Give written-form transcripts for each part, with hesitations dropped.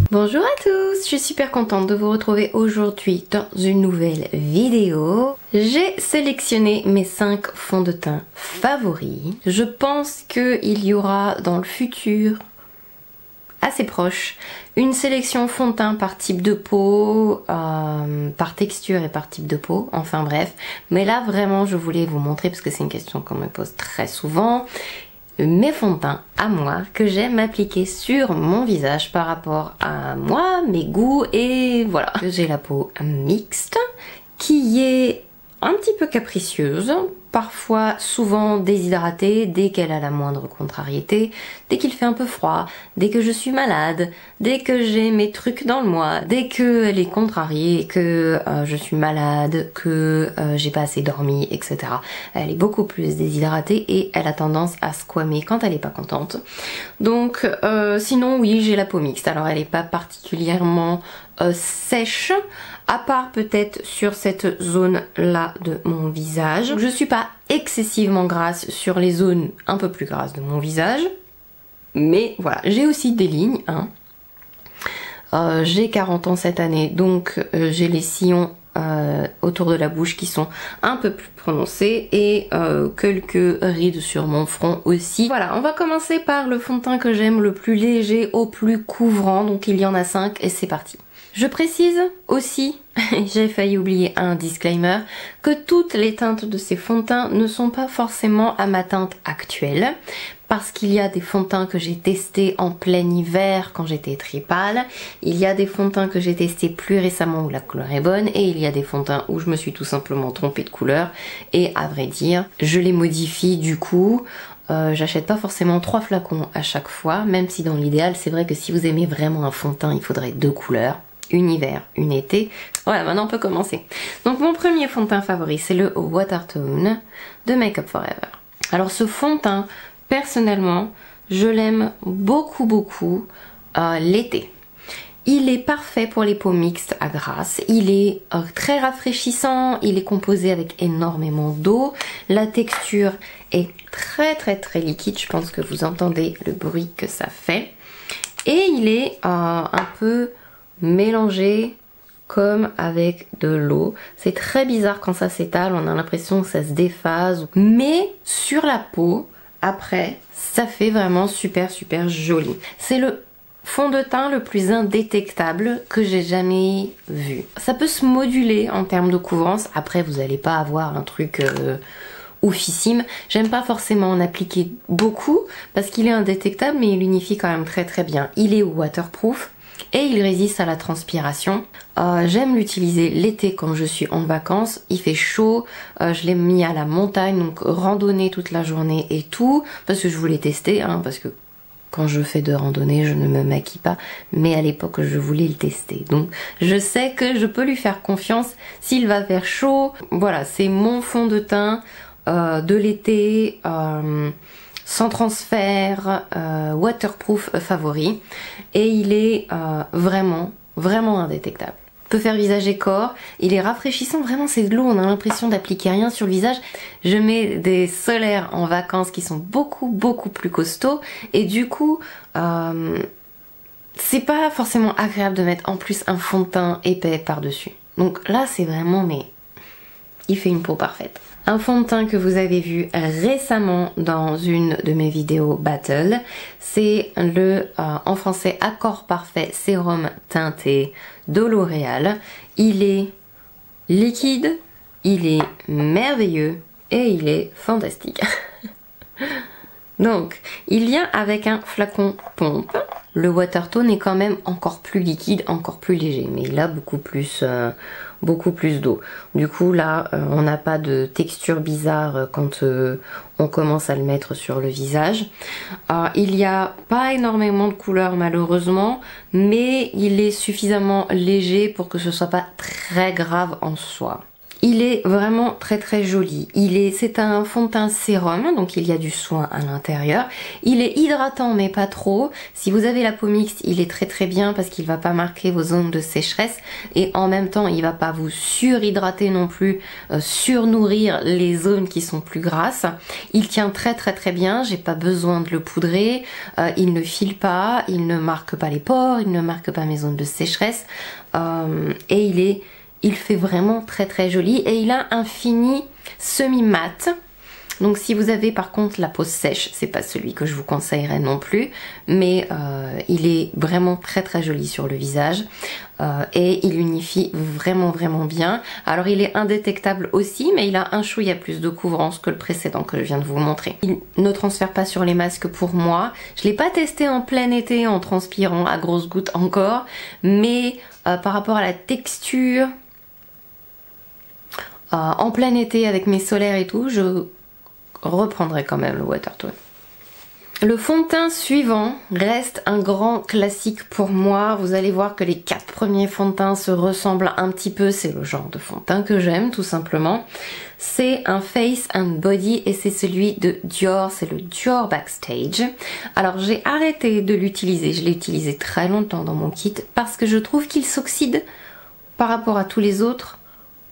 Bonjour à tous, je suis super contente de vous retrouver aujourd'hui dans une nouvelle vidéo. J'ai sélectionné mes 5 fonds de teint favoris. Je pense qu'il y aura dans le futur, assez proche, une sélection fond de teint par type de peau, par texture et par type de peau, enfin bref. Mais là vraiment je voulais vous montrer, parce que c'est une question qu'on me pose très souvent, mes fonds de teint à moi que j'aime appliquer sur mon visage par rapport à moi, mes goûts, et voilà. J'ai la peau mixte qui est un petit peu capricieuse, parfois souvent déshydratée dès qu'elle a la moindre contrariété, dès qu'il fait un peu froid, dès que je suis malade, dès que j'ai mes trucs dans le mois, dès qu'elle est contrariée, que je suis malade, que j'ai pas assez dormi, etc. Elle est beaucoup plus déshydratée et elle a tendance à squamer quand elle est pas contente. Donc sinon oui, j'ai la peau mixte. Alors elle est pas particulièrement sèche, à part peut-être sur cette zone là de mon visage. Je suis pas excessivement grasse sur les zones un peu plus grasses de mon visage, mais voilà, j'ai aussi des lignes, hein. J'ai 40 ans cette année, donc j'ai les sillons autour de la bouche qui sont un peu plus prononcés et quelques rides sur mon front aussi. Voilà, on va commencer par le fond de teint que j'aime, le plus léger au plus couvrant, donc il y en a 5 et c'est parti. Je précise aussi, j'ai failli oublier un disclaimer, que toutes les teintes de ces fonds de teint ne sont pas forcément à ma teinte actuelle, parce qu'il y a des fonds de teint que j'ai testés en plein hiver quand j'étais très pâle, il y a des fonds de teint que j'ai testés plus récemment où la couleur est bonne, et il y a des fonds de teint où je me suis tout simplement trompée de couleur, et à vrai dire, je les modifie du coup. J'achète pas forcément 3 flacons à chaque fois, même si dans l'idéal, c'est vrai que si vous aimez vraiment un fond de teint, il faudrait 2 couleurs. Une hiver, une été. Voilà, maintenant on peut commencer. Donc mon premier fond de teint favori, c'est le Watertone de Make Up For Ever. Alors ce fond de teint, personnellement, je l'aime beaucoup l'été. Il est parfait pour les peaux mixtes à grasse, il est très rafraîchissant, il est composé avec énormément d'eau, la texture est très liquide, je pense que vous entendez le bruit que ça fait. Et il est un peu mélangé comme avec de l'eau. C'est très bizarre quand ça s'étale, on a l'impression que ça se déphase, mais sur la peau, après, ça fait vraiment super joli. C'est le fond de teint le plus indétectable que j'ai jamais vu. Ça peut se moduler en termes de couvrance, après vous n'allez pas avoir un truc oufissime. J'aime pas forcément en appliquer beaucoup parce qu'il est indétectable, mais il unifie quand même très bien. Il est waterproof et il résiste à la transpiration. J'aime l'utiliser l'été quand je suis en vacances, il fait chaud, je l'ai mis à la montagne, donc randonnée toute la journée et tout, parce que je voulais tester, hein, parce que quand je fais de randonnée je ne me maquille pas, mais à l'époque je voulais le tester, donc je sais que je peux lui faire confiance s'il va faire chaud. Voilà, c'est mon fond de teint de l'été, sans transfert, waterproof favori, et il est vraiment indétectable. Peut faire visage et corps, il est rafraîchissant, vraiment c'est de l'eau, on a l'impression d'appliquer rien sur le visage. Je mets des solaires en vacances qui sont beaucoup plus costauds, et du coup c'est pas forcément agréable de mettre en plus un fond de teint épais par dessus. Donc là c'est vraiment, mais il fait une peau parfaite. Un fond de teint que vous avez vu récemment dans une de mes vidéos battle, c'est le en français Accord Parfait Sérum Teinté de L'Oréal. Il est liquide, il est merveilleux et il est fantastique. Donc, il vient avec un flacon pompe. Le Watertone est quand même encore plus liquide, encore plus léger, mais il a beaucoup plus d'eau. Du coup là, on n'a pas de texture bizarre quand on commence à le mettre sur le visage. Il n'y a pas énormément de couleurs malheureusement, mais il est suffisamment léger pour que ce soit pas très grave en soi. Il est vraiment très très joli. C'est un fond de teint sérum, donc il y a du soin à l'intérieur. Il est hydratant mais pas trop. Si vous avez la peau mixte, il est très très bien parce qu'il va pas marquer vos zones de sécheresse et en même temps il va pas vous surhydrater non plus, surnourrir les zones qui sont plus grasses. Il tient très très très bien, j'ai pas besoin de le poudrer, il ne file pas, il ne marque pas les pores, il ne marque pas mes zones de sécheresse et il fait vraiment très très joli et il a un fini semi-mat. Donc si vous avez par contre la peau sèche, c'est pas celui que je vous conseillerais non plus, mais il est vraiment très très joli sur le visage et il unifie vraiment vraiment bien. Alors il est indétectable aussi, mais il a un chouïa plus de couvrance que le précédent que je viens de vous montrer. Il ne transfère pas sur les masques pour moi. Je l'ai pas testé en plein été en transpirant à grosses gouttes encore, mais par rapport à la texture, en plein été avec mes solaires et tout, je reprendrai quand même le Watertone. Le fond de teint suivant reste un grand classique pour moi. Vous allez voir que les 4 premiers fonds de teint se ressemblent un petit peu. C'est le genre de fond de teint que j'aime tout simplement. C'est un Face and Body et c'est celui de Dior. C'est le Dior Backstage. Alors j'ai arrêté de l'utiliser. Je l'ai utilisé très longtemps dans mon kit parce que je trouve qu'il s'oxyde par rapport à tous les autres.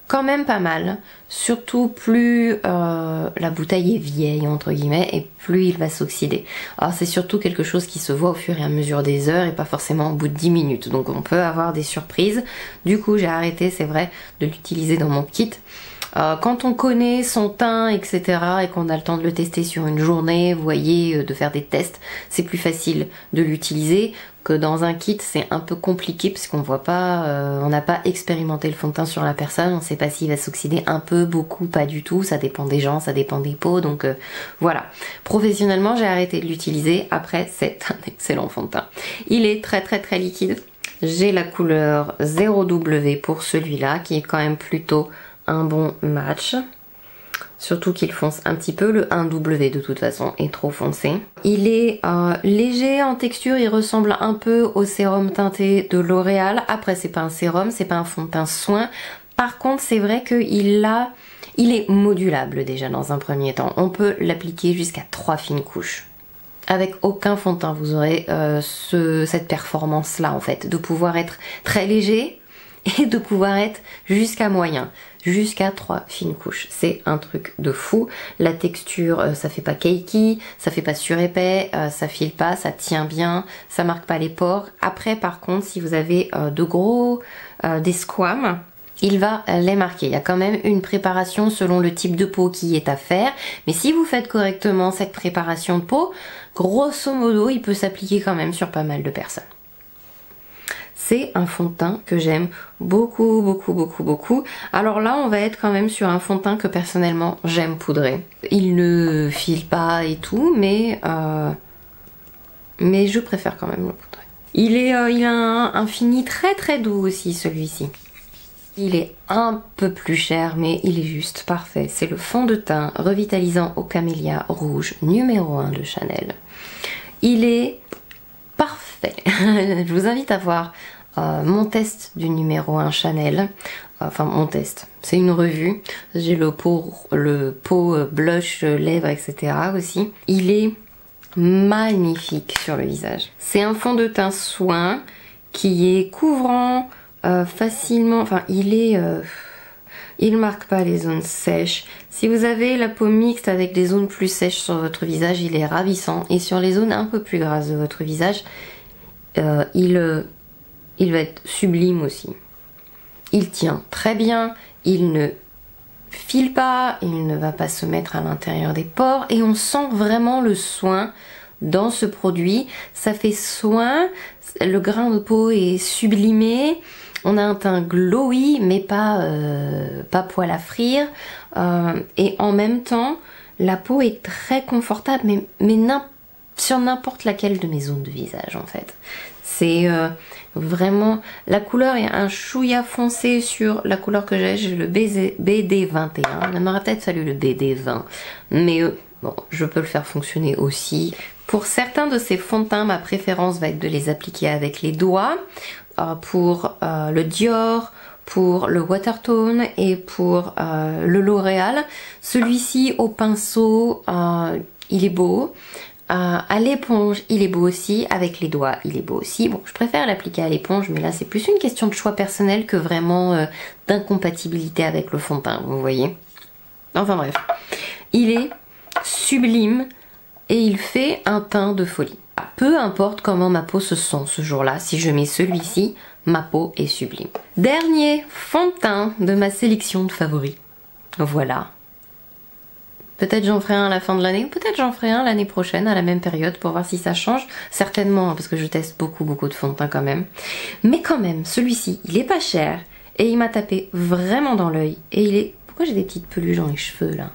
Quand même pas mal, surtout plus la bouteille est vieille entre guillemets et plus il va s'oxyder. Alors c'est surtout quelque chose qui se voit au fur et à mesure des heures et pas forcément au bout de 10 minutes, donc on peut avoir des surprises. Du coup j'ai arrêté, c'est vrai, de l'utiliser dans mon kit. Quand on connaît son teint, etc. et qu'on a le temps de le tester sur une journée, vous voyez, de faire des tests, c'est plus facile de l'utiliser que dans un kit. C'est un peu compliqué parce qu'on voit pas, on n'a pas expérimenté le fond de teint sur la personne, on sait pas s'il va s'oxyder un peu, beaucoup, pas du tout, ça dépend des gens, ça dépend des peaux, donc voilà. Professionnellement, j'ai arrêté de l'utiliser, après c'est un excellent fond de teint. Il est très très très liquide, j'ai la couleur 0W pour celui-là, qui est quand même plutôt un bon match, surtout qu'il fonce un petit peu. Le 1W de toute façon est trop foncé. Il est léger en texture, il ressemble un peu au sérum teinté de L'Oréal. Après c'est pas un sérum, c'est pas un fond de teint soin. Par contre c'est vrai qu'il est modulable déjà dans un premier temps. On peut l'appliquer jusqu'à 3 fines couches. Avec aucun fond de teint vous aurez cette performance là en fait, de pouvoir être très léger et de pouvoir être jusqu'à moyen, jusqu'à 3 fines couches. C'est un truc de fou. La texture, ça fait pas cakey, ça fait pas surépais, ça file pas, ça tient bien, ça marque pas les pores. Après par contre, si vous avez des squames, il va les marquer. Il y a quand même une préparation selon le type de peau qui est à faire, mais si vous faites correctement cette préparation de peau, grosso modo, il peut s'appliquer quand même sur pas mal de personnes. C'est un fond de teint que j'aime beaucoup, beaucoup, beaucoup, beaucoup. Alors là, on va être quand même sur un fond de teint que personnellement j'aime poudrer. Il ne file pas et tout, mais je préfère quand même le poudrer. Il a un fini très très doux aussi, celui-ci. Il est un peu plus cher, mais il est juste parfait. C'est le fond de teint revitalisant au camélia rouge numéro 1 de Chanel. Il est parfait. Je vous invite à voir mon test du numéro 1 Chanel. Enfin mon test, c'est une revue. J'ai le pot blush, lèvres, etc. aussi. Il est magnifique sur le visage. C'est un fond de teint soin qui est couvrant facilement. Enfin il marque pas les zones sèches. Si vous avez la peau mixte avec des zones plus sèches sur votre visage, il est ravissant. Et sur les zones un peu plus grasses de votre visage, il va être sublime aussi. Il tient très bien, il ne file pas, il ne va pas se mettre à l'intérieur des pores et on sent vraiment le soin dans ce produit. Ça fait soin, le grain de peau est sublimé, on a un teint glowy mais pas poil à frire et en même temps la peau est très confortable mais sur n'importe laquelle de mes zones de visage en fait. C'est vraiment, la couleur est un chouïa foncé sur la couleur que j'ai le BD21, il m'aurait peut-être fallu le BD20, mais bon, je peux le faire fonctionner aussi. Pour certains de ces fonds de teint, ma préférence va être de les appliquer avec les doigts. Pour le Dior pour le Watertone et pour le L'Oréal. Celui-ci au pinceau, il est beau. À l'éponge, il est beau aussi. Avec les doigts, il est beau aussi. Bon, je préfère l'appliquer à l'éponge, mais là, c'est plus une question de choix personnel que vraiment d'incompatibilité avec le fond de teint, vous voyez. Enfin bref, il est sublime et il fait un teint de folie. Peu importe comment ma peau se sent ce jour-là, si je mets celui-ci, ma peau est sublime. Dernier fond de teint de ma sélection de favoris. Voilà. Peut-être j'en ferai un à la fin de l'année, ou peut-être j'en ferai un l'année prochaine à la même période pour voir si ça change. Certainement, parce que je teste beaucoup de fonds de teint quand même. Mais quand même, celui-ci, il est pas cher et il m'a tapé vraiment dans l'œil. Et il est... Pourquoi j'ai des petites peluches dans les cheveux là?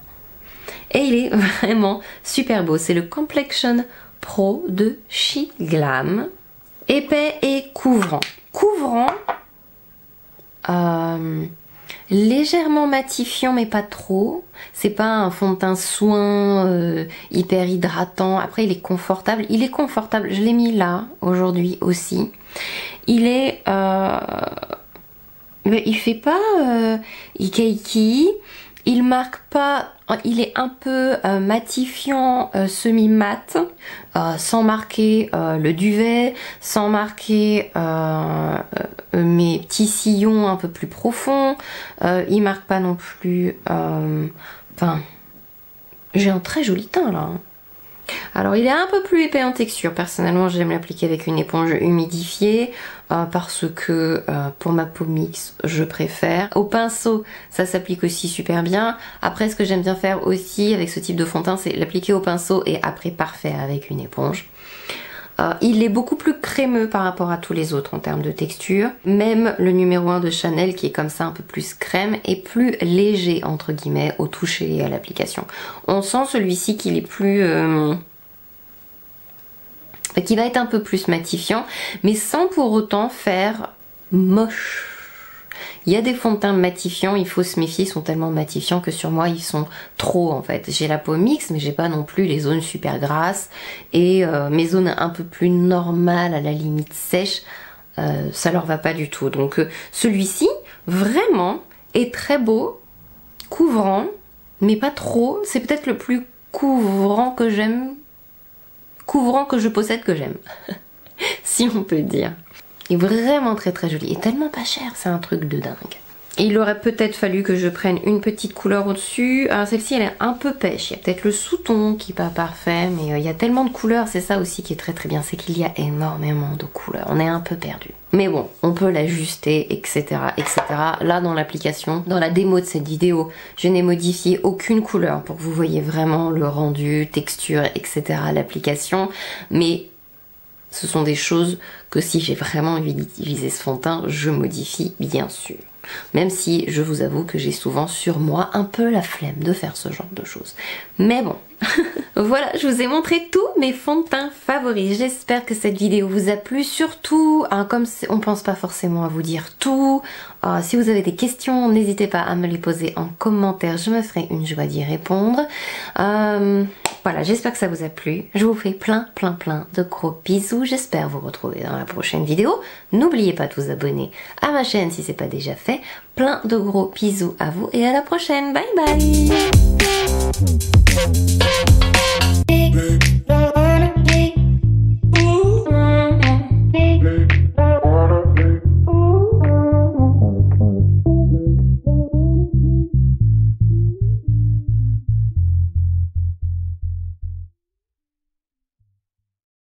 Et il est vraiment super beau. C'est le Complexion Pro de She Glam. Épais et couvrant. Couvrant, légèrement matifiant mais pas trop. C'est pas un fond de teint soin hyper hydratant. Après il est confortable. Il est confortable. Je l'ai mis là aujourd'hui aussi. Il est... il fait pas Ikeiki. Il marque pas, il est un peu matifiant, semi-mat, sans marquer le duvet, sans marquer mes petits sillons un peu plus profonds. Il marque pas non plus... Enfin, j'ai un très joli teint là. Alors il est un peu plus épais en texture. Personnellement j'aime l'appliquer avec une éponge humidifiée parce que pour ma peau mixte je préfère. Au pinceau ça s'applique aussi super bien. Après ce que j'aime bien faire aussi avec ce type de fond de teint c'est l'appliquer au pinceau et après parfaire avec une éponge. Il est beaucoup plus crémeux par rapport à tous les autres en termes de texture. Même le numéro 1 de Chanel qui est comme ça un peu plus crème est plus léger entre guillemets au toucher et à l'application. On sent celui-ci qu'il est plus... qui va être un peu plus matifiant mais sans pour autant faire moche. Il y a des fonds de teint matifiants, il faut se méfier, ils sont tellement matifiants que sur moi ils sont trop en fait. J'ai la peau mixte mais j'ai pas non plus les zones super grasses et mes zones un peu plus normales à la limite sèches, ça leur va pas du tout. Donc celui-ci vraiment est très beau, couvrant mais pas trop. C'est peut-être le plus couvrant que j'aime, couvrant que je possède que j'aime, si on peut dire. Il est vraiment très joli et tellement pas cher, c'est un truc de dingue. Et il aurait peut-être fallu que je prenne une petite couleur au-dessus. Alors celle-ci elle est un peu pêche, il y a peut-être le sous-ton qui n'est pas parfait, mais il y a tellement de couleurs, c'est ça aussi qui est très bien, c'est qu'il y a énormément de couleurs, on est un peu perdu. Mais bon, on peut l'ajuster, etc. Là dans l'application, dans la démo de cette vidéo, je n'ai modifié aucune couleur pour que vous voyez vraiment le rendu, texture, etc. à l'application, mais ce sont des choses que si j'ai vraiment envie d'utiliser ce fond de teint, je modifie bien sûr. Même si je vous avoue que j'ai souvent sur moi un peu la flemme de faire ce genre de choses. Mais bon, voilà, je vous ai montré tous mes fonds de teint favoris. J'espère que cette vidéo vous a plu. Surtout, comme on pense pas forcément à vous dire tout, si vous avez des questions, n'hésitez pas à me les poser en commentaire. Je me ferai une joie d'y répondre. Voilà, j'espère que ça vous a plu. Je vous fais plein de gros bisous. J'espère vous retrouver dans la prochaine vidéo. N'oubliez pas de vous abonner à ma chaîne si c'est pas déjà fait. Plein de gros bisous à vous et à la prochaine. Bye bye.